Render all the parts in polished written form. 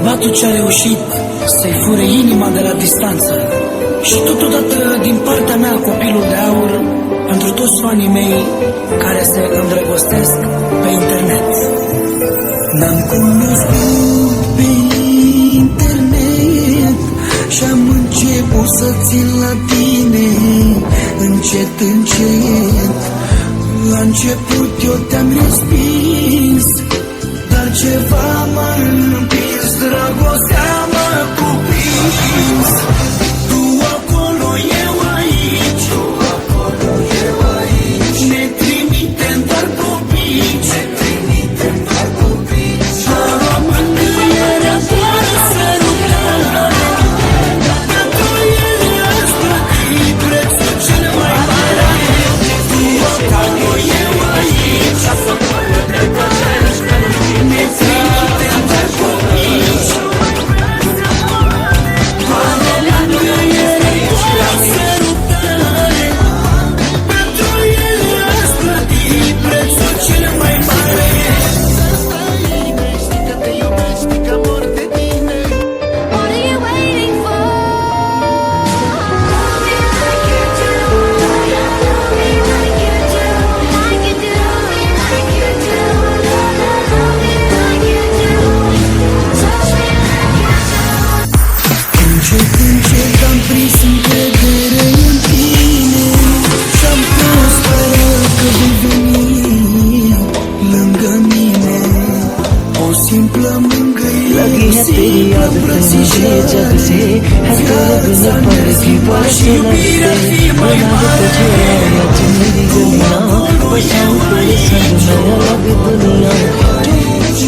Bărbatul ce-a reușit să-i fure inima de la distanță. Și totodată din partea mea copilul de aur pentru toți fanii mei care se îndrăgostesc pe internet. N-am cunoscut pe internet și-am început să țin la tine încet, încet. La început eu te-am respins, dar ceva m-a împins, dragostea m-a cuprins. Tu acolo, eu aici, tu acolo, eu aici. Ne trimitem doar copii, ne trimitem doar copii. Mângâierea doar sărutare, pentru ele aș plăti prețul cel mai mare. Tu acolo, eu aici, ne trimitem doar copii. Mângâierea doar sărutare, pentru ele aș plăti prețul cel mai mare. What are you waiting for? Love me like you do. Love me like you do. Like you do. Like you do. Love me like you do. Touch me like you do. Încet, încet am prins încredere în tine și-am pus sperat că vei veni lângă mine. O simplă mângâiere, o simplă îmbrățișare, viața ne schimba și iubirea fi mai mare. Tu acolo, eu aici,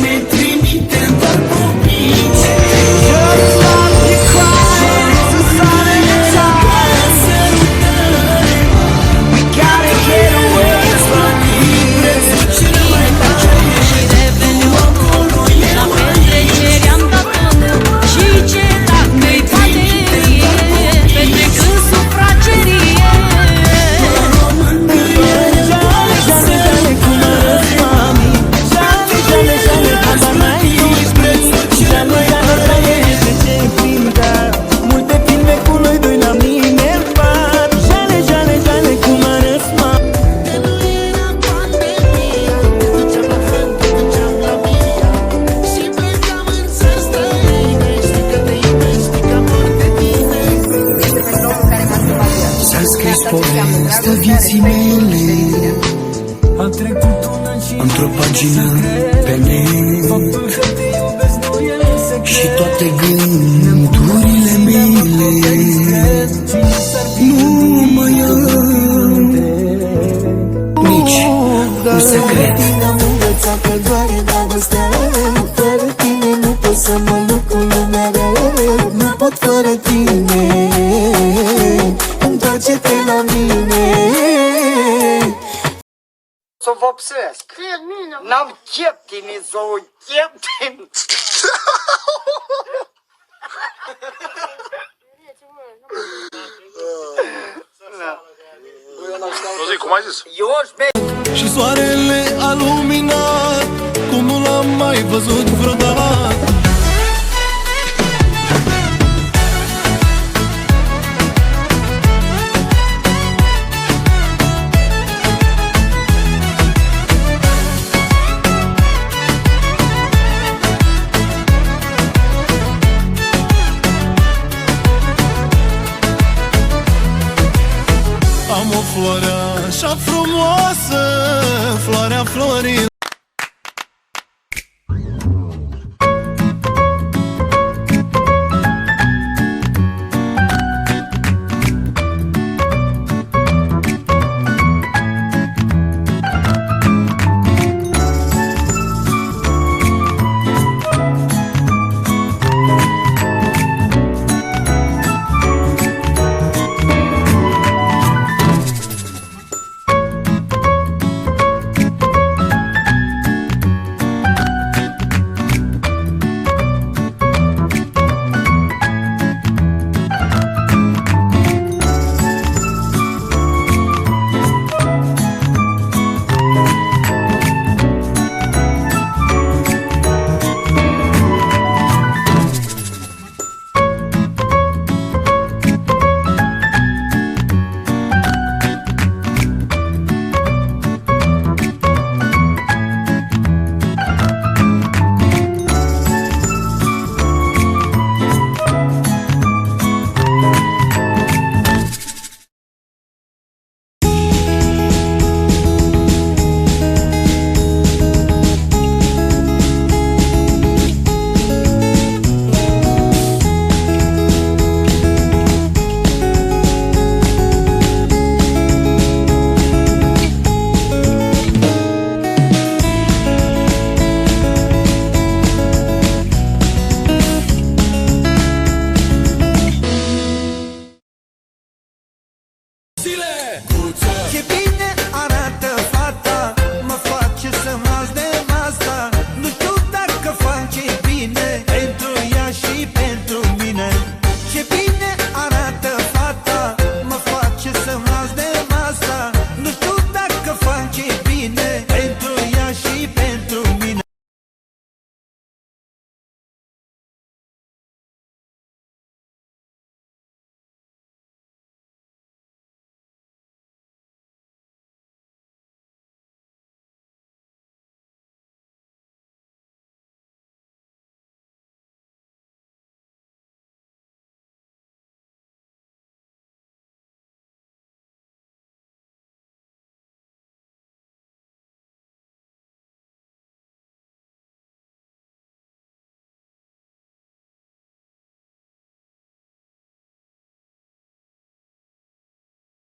ne trimitem doar copii. S-a scris povestea vieții mele într-o pagină pe net și toate gândurile mele nu mai am nici un secret. Am învățat că doare dragostea, fără tine nu pot să mă lupt cu lumea rea. Nu pot fără tine, întoarce-te la mine. Să vopsesc. N-am cheptini să o cheptin. Cum ai zis? Eu Și soarele a luminat cum nu l-am mai văzut vreodată. Am o floare așa frumoasă, floarea florii